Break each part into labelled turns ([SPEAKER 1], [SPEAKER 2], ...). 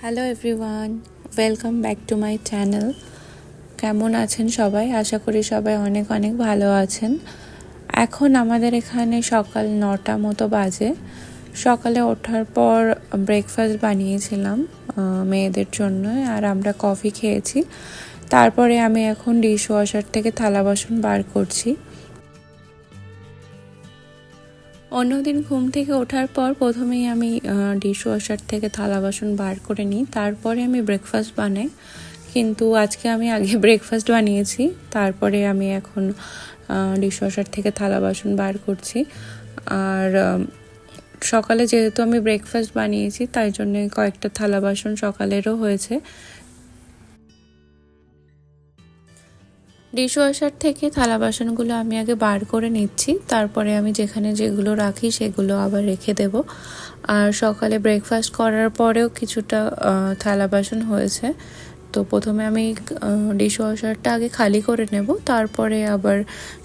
[SPEAKER 1] Hello everyone, welcome back to my channel. কেমন আছেন সবাই? আশা করি সবাই অনেক অনেক ভালো আছেন। এখন আমাদের এখানে সকাল 9টা মতো বাজে। সকালে ওঠার পর ব্রেকফাস্ট বানিয়েছিলাম মেয়েদের জন্য, আর আমরা কফি খেয়েছি। তারপরে আমি এখন ডিশ ওয়াশার থেকে থালা বাসন বার করছি। অন্যদিন ঘুম থেকে ওঠার পর প্রথমেই আমি ডিশ ওয়াশার থেকে থালা বাসন বার করে নিই, তারপরে আমি ব্রেকফাস্ট বানাই। কিন্তু আজকে আমি আগে ব্রেকফাস্ট বানিয়েছি, তারপরে আমি এখন ডিশ ওয়াশার থেকে থালা বাসন বার করছি। আর সকালে যেহেতু আমি ব্রেকফাস্ট বানিয়েছি, তাই জন্য কয়েকটা থালা বাসন সকালেরও হয়েছে। ডিশ ওয়াশার থেকে থালা বাসনগুলো আমি আগে বার করে নিচ্ছি, তারপরে আমি যেখানে যেগুলো রাখি সেগুলো আবার রেখে দেব। আর সকালে ব্রেকফাস্ট করার পরেও কিছুটা থালা বাসন হয়েছে, তো প্রথমে আমি ডিশ ওয়াশারটা আগে খালি করে নেব, তারপরে আবার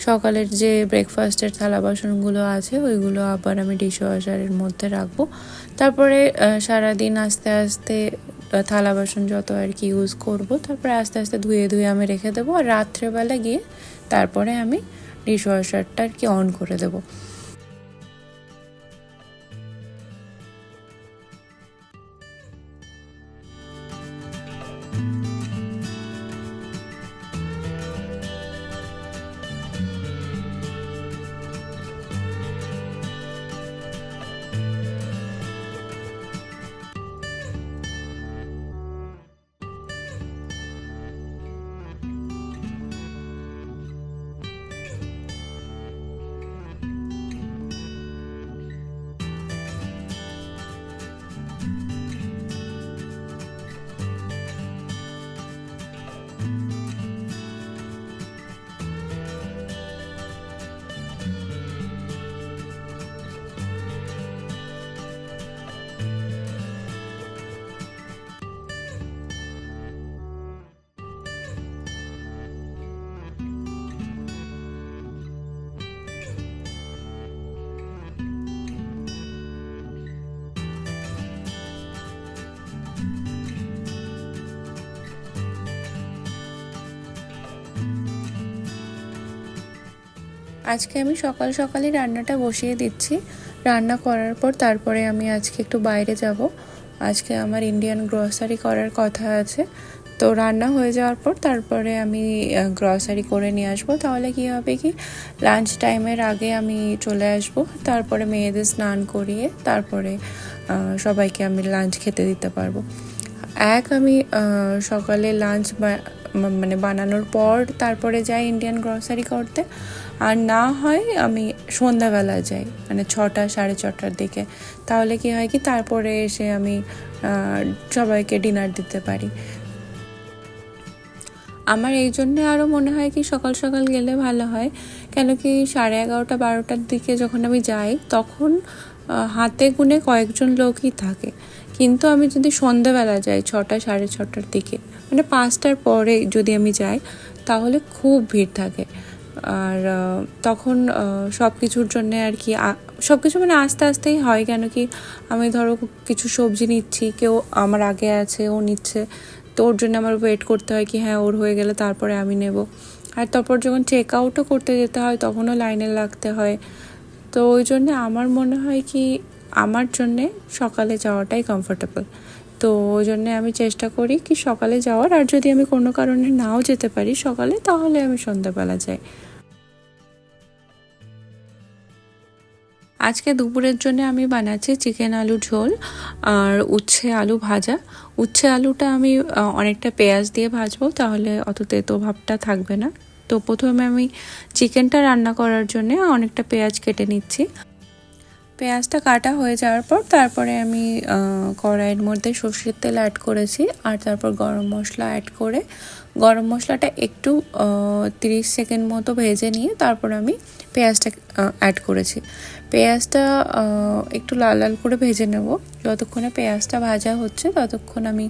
[SPEAKER 1] সকালের যে ব্রেকফাস্টের থালা বাসনগুলো আছে ওইগুলো আবার আমি ডিশ ওয়াশারের মধ্যে রাখবো। তারপরে সারাদিন আস্তে আস্তে থালা বাসন যত আর কি ইউজ করব, তারপরে আস্তে আস্তে ধুয়ে ধুয়ে আমি রেখে দেবো। আর রাত্রেবেলা গিয়ে তারপরে আমি ডিশ ওয়াশারটা আর কি অন করে দেবো। আজকে আমি সকাল সকালই রান্নাটা বসিয়ে দিচ্ছি। রান্না করার পর তারপরে আমি আজকে একটু বাইরে যাব। আজকে আমার ইন্ডিয়ান গ্রসারি করার কথা আছে, তো রান্না হয়ে যাওয়ার পর তারপরে আমি গ্রসারি করে নিয়ে আসবো। তাহলে কি হবে কি, লাঞ্চ টাইমের আগে আমি চলে আসব, তারপরে মেয়েদের স্নান করিয়ে তারপরে সবাইকে আমি লাঞ্চ খেতে দিতে পারবো। আমি সকালে লাঞ্চ মানে বানানোর পর তারপরে যাই ইন্ডিয়ান গ্রসারি করতে, আর না হয় আমি সন্ধ্যাবেলা যাই, মানে 6টা 6:30টার দিকে। তাহলে কি হয় কি, তারপরে এসে আমি সবাইকে ডিনার দিতে পারি। আমার এই জন্যে আরও মনে হয় কি সকাল সকাল গেলে ভালো হয়, কেন কি 11:30 12টার দিকে যখন আমি যাই তখন হাতে গুনে কয়েকজন লোকই থাকে। কিন্তু আমি যদি সন্ধ্যাবেলা যাই 6টা 6:30টার দিকে, মানে 5টার পরে যদি আমি যাই, তাহলে খুব ভিড় থাকে। আর তখন সব কিছুর জন্যে আর কি সব কিছু মানে আস্তে আস্তেই হয়, কেন কি আমি ধরো কিছু সবজি নিচ্ছি, কেউ আমার আগে আছে ও নিচ্ছে, তো ওর জন্য আমার ওয়েট করতে হয় কি হ্যাঁ ওর হয়ে গেলে তারপরে আমি নেব। আর তারপর যখন চেক আউটও করতে যেতে হয় তখনও লাইনে লাগতে হয়। তো ওই জন্যে আমার মনে হয় কি আমার জন্যে সকালে যাওয়াটাই কমফোর্টেবল। তো ওই জন্যে আমি চেষ্টা করি কি সকালে যাওয়ার, আর যদি আমি কোনো কারণে নাও যেতে পারি সকালে, তাহলে আমি সন্ধ্যাবেলা যাই। আজকে দুপুরের জন্য আমি বানাচ্ছি চিকেন আলু ঝোল আর উচ্ছে আলু ভাজা। উচ্ছে আলুটা আমি অনেকটা পেঁয়াজ দিয়ে ভাজবো, তাহলে অত তেতো ভাবটা থাকবে না। তো প্রথমে আমি চিকেনটা রান্না করার জন্য অনেকটা পেঁয়াজ কেটে নিচ্ছি। পেঁয়াজটা কাটা হয়ে যাওয়ার পর তারপরে আমি কড়াইয়ের মধ্যে সর্ষের তেল অ্যাড করেছি, আর তারপর গরম মশলা অ্যাড করে গরম মশলাটা একটু 30 সেকেন্ড মতো ভেজে নিয়ে তারপর আমি পেঁয়াজটা অ্যাড করেছি। পেঁয়াজটা একটু লাল লাল করে ভেজে নেব। যতক্ষণে পেঁয়াজটা ভাজা হচ্ছে ততক্ষণ আমি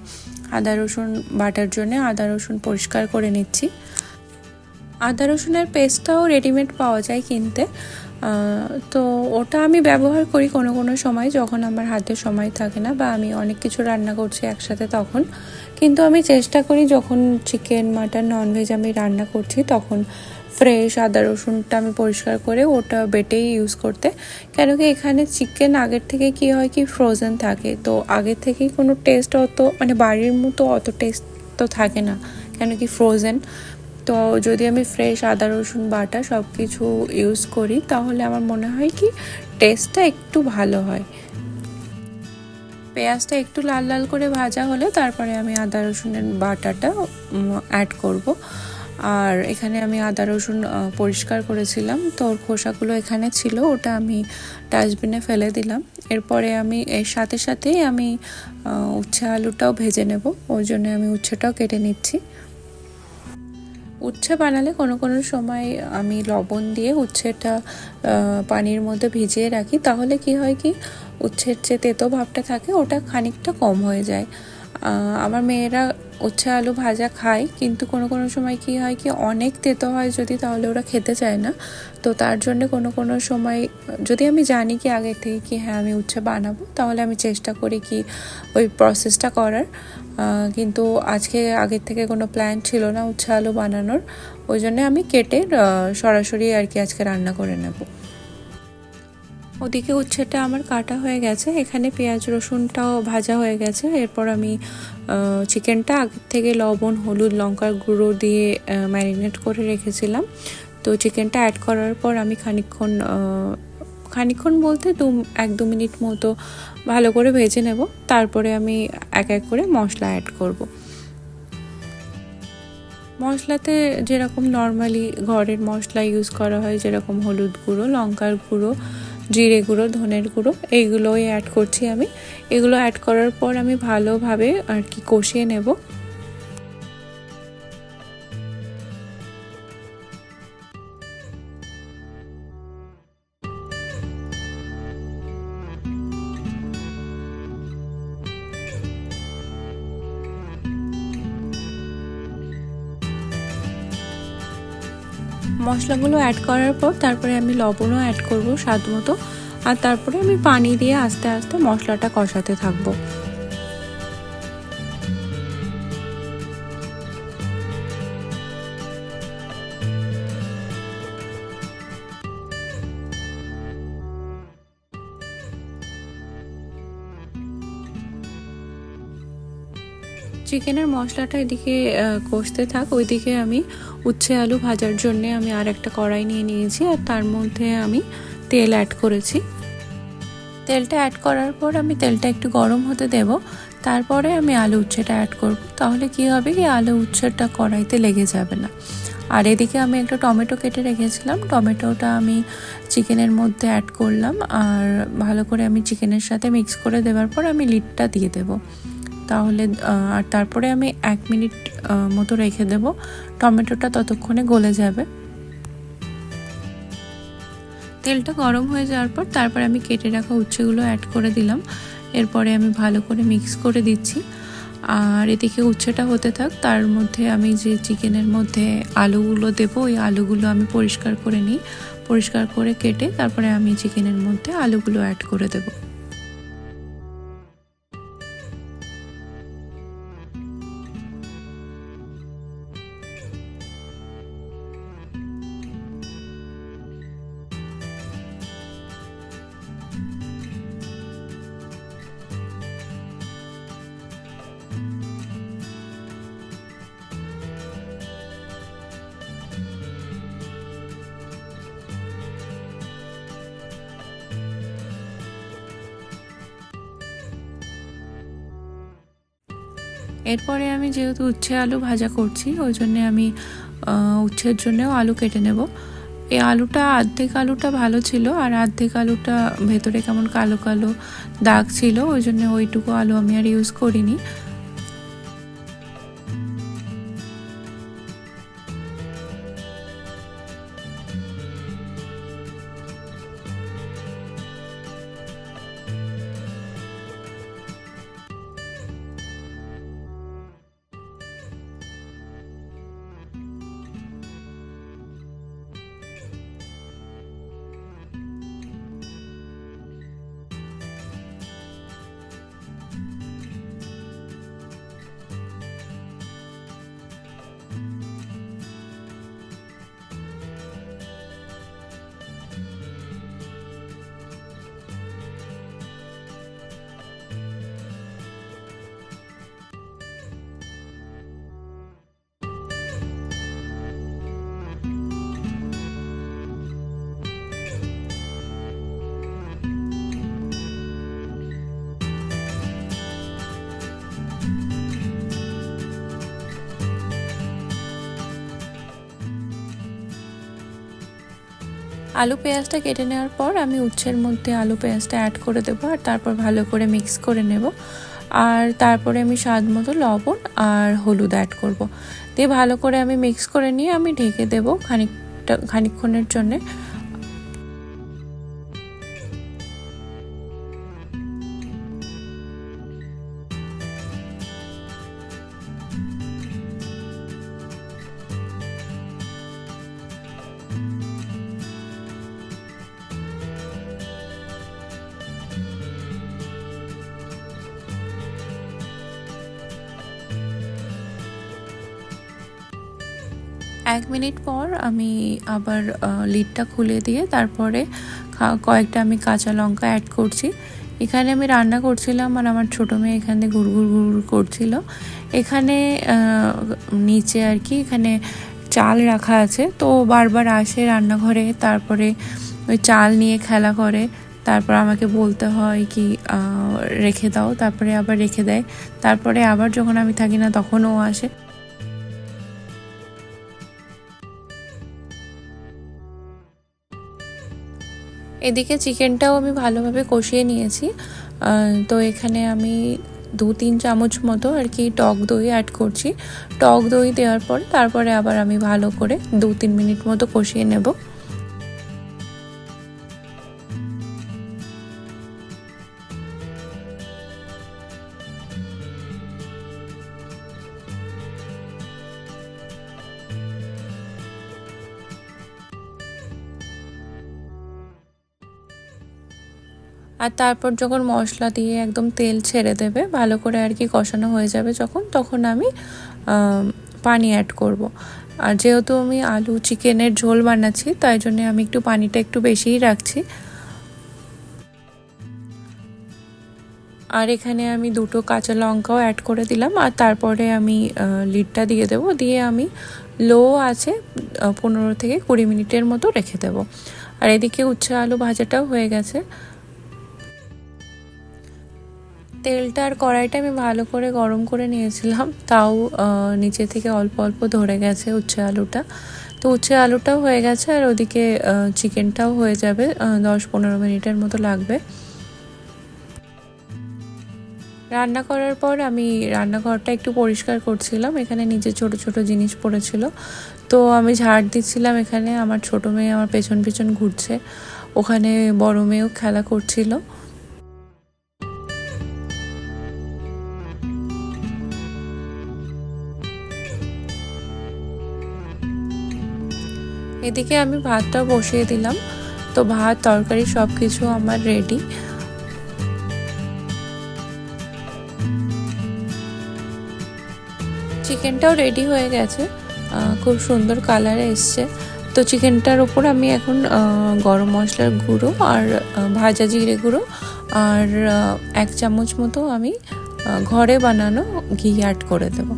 [SPEAKER 1] আদা রসুন বাটার জন্য আদা রসুন পরিষ্কার করে নিচ্ছি। আদা রসুনের পেস্টটাও রেডিমেড পাওয়া যায় কিনতে, তো ওটা আমি ব্যবহার করি কোনো কোনো সময় যখন আমার হাতে সময় থাকে না বা আমি অনেক কিছু রান্না করছি একসাথে তখন। কিন্তু আমি চেষ্টা করি যখন চিকেন মাটন ননভেজ আমি রান্না করছি তখন ফ্রেশ আদা রসুনটা আমি পরিষ্কার করে ওটা বেটেই ইউজ করতে। কেন কি এখানে চিকেন আগের থেকে কি হয় কি ফ্রোজেন থাকে, তো আগের থেকেই কোনো টেস্ট অত মানে বাড়ির মতো অত টেস্ট তো থাকে না, কেন কি ফ্রোজেন। তো যদি আমি ফ্রেশ আদা রসুন বাটা সব কিছু ইউজ করি তাহলে আমার মনে হয় কি টেস্টটা একটু ভালো হয়। পেঁয়াজটা একটু লাল লাল করে ভাজা হলে তারপরে আমি আদা রসুনের বাটাটা অ্যাড করব। আর এখানে আমি আদা রসুন পরিষ্কার করেছিলাম, তো ওর খোসাগুলো এখানে ছিল, ওটা আমি ডাস্টবিনে ফেলে দিলাম। এরপরে আমি এর সাথে সাথেই আমি উচ্ছে আলুটাও ভেজে নেব, ওই জন্য আমি উচ্ছেটাও কেটে নিচ্ছি। উচ্ছে বানালে কোনো কোনো সময় আমি লবণ দিয়ে উচ্ছেটা পানির মধ্যে ভিজিয়ে রাখি, তাহলে কি হয় কি উচ্ছের যে তেতো ভাবটা থাকে ওটা খানিকটা কম হয়ে যায়। আমার মেয়েরা উচ্ছে আলু ভাজা খায়, কিন্তু কোনো কোনো সময় কি হয় কি অনেক তেতো হয় যদি, তাহলে ওরা খেতে চায় না। তো তার জন্য কোনো কোনো সময় যদি আমি জানি কি আগের থেকে কি হ্যাঁ আমি উচ্ছে বানাবো, তাহলে আমি চেষ্টা করি কি ওই প্রসেসটা করার। কিন্তু আজকে আগের থেকে কোনো প্ল্যান ছিল না উচ্ছে আলু বানানোর, ওই জন্য আমি কেটে সরাসরি আর কি আজকে রান্না করে নেব। ওদিকে উচ্ছেটা আমার কাটা হয়ে গেছে, এখানে পেঁয়াজ রসুনটাও ভাজা হয়ে গেছে। এরপর আমি চিকেনটা আগের থেকে লবণ হলুদ লঙ্কার গুঁড়ো দিয়ে ম্যারিনেট করে রেখেছিলাম। তো চিকেনটা অ্যাড করার পর আমি খানিকক্ষণ বলতে 1-2 মিনিট মতো ভালো করে ভেজে নেব। তারপরে আমি এক এক করে মশলা অ্যাড করব। মশলাতে যেরকম নর্মালি ঘরের মশলা ইউজ করা হয়, যেরকম হলুদ গুঁড়ো লঙ্কার গুঁড়ো জিরে গুঁড়ো ধনের গুঁড়ো এইগুলোই অ্যাড করছি আমি। এগুলো অ্যাড করার পর আমি ভালোভাবে আর কি কষিয়ে নেব। মশলাগুলো অ্যাড করার পর তারপরে আমি লবণও অ্যাড করব স্বাদ মতো, আর তারপরে আমি পানি দিয়ে আস্তে আস্তে মশলাটা কষাতে থাকবো। চিকেনের মশলাটা এদিকে কষতে থাক, ওইদিকে আমি উচ্ছে আলু ভাজার জন্য আমি আর একটা কড়াই নিয়ে নিয়েছি, আর তার মধ্যে আমি তেল অ্যাড করেছি। তেলটা অ্যাড করার পর আমি তেলটা একটু গরম হতে দেব, তারপরে আমি আলু উচ্ছেটা অ্যাড করব। তাহলে কি হবে কি আলু উচ্ছেটা কড়াইতে লেগে যাবে না। আর এদিকে আমি একটা টমেটো কেটে রেখেছিলাম, টমেটোটা আমি চিকেনের মধ্যে অ্যাড করলাম, আর ভালো করে আমি চিকেনের সাথে মিক্স করে দেওয়ার পর আমি লিডটা দিয়ে দেব। তাহলে আর তারপরে আমি 1 মিনিট মতো রেখে দেব, টমেটোটা ততক্ষণে গলে যাবে। তেলটা গরম হয়ে যাওয়ার পর তারপরে আমি কেটে রাখা উচ্ছেগুলো অ্যাড করে দিলাম। এরপরে আমি ভালো করে মিক্স করে দিচ্ছি, আর এদিকে উচ্ছেটা হতে থাক। তার মধ্যে আমি যে চিকেনের মধ্যে আলুগুলো দেবো, ওই আলুগুলো আমি পরিষ্কার করে নিই, পরিষ্কার করে কেটে তারপরে আমি চিকেনের মধ্যে আলুগুলো অ্যাড করে দেবো। এরপরে আমি যেহেতু উচ্ছে আলু ভাজা করছি, ওই জন্যে আমি উচ্ছের জন্যেও আলু কেটে নেব। এই আলুটা অর্ধেক আলুটা ভালো ছিল, আর অর্ধেক আলুটা ভেতরে কেমন কালো কালো দাগ ছিল, ওই জন্য ওইটুকু আলু আমি আর ইউজ করিনি। আলু পেঁয়াজটা কেটে নেওয়ার পর আমি উচ্ছের মধ্যে আলু পেঁয়াজটা অ্যাড করে দেবো, আর তারপর ভালো করে মিক্স করে নেব। আর তারপরে আমি স্বাদ মতো লবণ আর হলুদ অ্যাড করব। দিয়ে ভালো করে আমি মিক্স করে নিয়ে আমি ঢেকে দেবো খানিকক্ষণের জন্যে। 1 মিনিট পর আমি আবার লিডটা খুলে দিয়ে তারপরে কয়েকটা আমি কাঁচা লঙ্কা অ্যাড করছি। এখানে আমি রান্না করছিলাম আর আমার ছোটো মেয়ে এখানে ঘুরঘুর ঘুরঘুর করছিল। এখানে নিচে আর কি এখানে চাল রাখা আছে, তো বারবার আসে রান্নাঘরে, তারপরে ওই চাল নিয়ে খেলা করে। তারপর আমাকে বলতে হয় কি রেখে দাও, তারপরে আবার রেখে দেয়। তারপরে আবার যখন আমি থাকি না তখন ও আসে। এদিকে চিকেনটাও আমি ভালোভাবে কষিয়ে নিয়েছি। তো এখানে আমি 2-3 চামচ মতো আর কি টক দই অ্যাড করছি। টক দই দেওয়ার পর তারপরে আবার আমি ভালো করে 2-3 মিনিট মতো কষিয়ে নেব। আর তারপর যখন মশলা দিয়ে একদম তেল ছেড়ে দেবে, ভালো করে আর কি কষানো হয়ে যাবে যখন, তখন আমি পানি অ্যাড করব। আর যেহেতু আমি আলু চিকেনের ঝোল বানাচ্ছি, তাই জন্য আমি একটু পানিটা একটু বেশিই রাখছি। আর এখানে আমি 2টো কাঁচা লঙ্কাও অ্যাড করে দিলাম, আর তারপরে আমি লিডটা দিয়ে দেবো। দিয়ে আমি লো আছে 15 থেকে 20 মিনিটের মতো রেখে দেবো। আর এদিকে উচ্ছে আলু ভাজাটাও হয়ে গেছে। তেলটা আর কড়াইটা আমি ভালো করে গরম করে নিয়েছিলাম, তাও নিচে থেকে অল্প অল্প ধরে গেছে উচ্ছে আলুটা। তো উচ্ছে আলুটাও হয়ে গেছে, আর ওদিকে চিকেনটাও হয়ে যাবে, 10-15 মিনিটের মতো লাগবে। রান্না করার পর আমি রান্নাঘরটা একটু পরিষ্কার করছিলাম। এখানে নিচে ছোট ছোট জিনিস পড়েছিল, তো আমি ঝাড় দিচ্ছিলাম। এখানে আমার ছোট মেয়ে আমার পেছন পেছন ঘুরছে, ওখানে বড় মেয়েও খেলা করছিল। এদিকে আমি ভাতটাও বসিয়ে দিলাম। তো ভাত তরকারি সব কিছু আমার রেডি। চিকেনটাও রেডি হয়ে গেছে, খুব সুন্দর কালারে এসছে। তো চিকেনটার ওপর আমি এখন গরম মশলার গুঁড়ো আর ভাজা জিরে গুঁড়ো আর 1 চামচ মতো আমি ঘরে বানানো ঘি অ্যাড করে দেবো।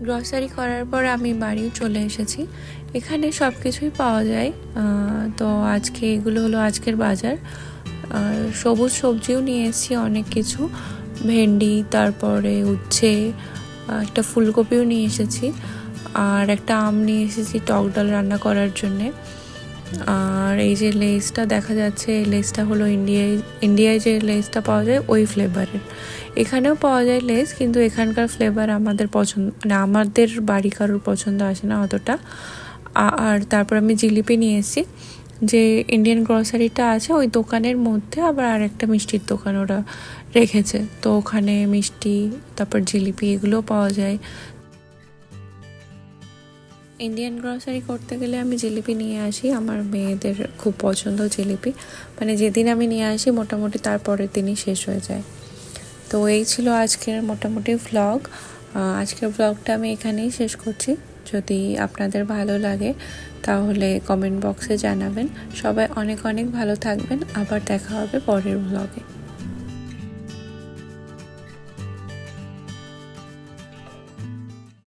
[SPEAKER 1] গ্রসারি করার পর আমি বাড়িও চলে এসেছি। এখানে সব কিছুই পাওয়া যায়। তো আজকে এগুলো হলো আজকের বাজার। আর সবুজ সবজিও নিয়ে এসেছি অনেক কিছু, ভেন্ডি, তারপরে উচ্ছে, একটা ফুলকপিও নিয়ে এসেছি, আর একটা আম নিয়ে এসেছি টক ডাল রান্না করার জন্যে। আর এই যে লেসটা দেখা যাচ্ছে, এই লেসটা হলো ইন্ডিয়ায় যে লেসটা পাওয়া যায় ওই ফ্লেভারের। এখানেও পাওয়া যায় লেস, কিন্তু এখানকার ফ্লেভার আমাদের পছন্দ, মানে আমাদের বাড়ি কারোর পছন্দ আসে না অতটা। আর তারপর আমি জিলিপি নিয়ে এসেছি। যে ইন্ডিয়ান গ্রসারিটা আছে ওই দোকানের মধ্যে আবার আর একটা মিষ্টির দোকান ওরা রেখেছে, তো ওখানে মিষ্টি তারপর জিলিপি এগুলোও পাওয়া যায়। ইন্ডিয়ান গ্রসারি করতে গেলে আমি জিলিপি নিয়ে আসি, আমার মেয়েদের খুব পছন্দ জিলিপি, মানে যেদিন আমি নিয়ে আসি মোটামুটি তারপরের দিনই শেষ হয়ে যায়। তো এই ছিল আজকের মোটামুটি ভ্লগ। আজকের ভ্লগটা আমি এখানেই শেষ করছি। যদি আপনাদের ভালো লাগে তাহলে কমেন্ট বক্সে জানাবেন। সবাই অনেক অনেক ভালো থাকবেন, আবার দেখা হবে পরের ভ্লগে।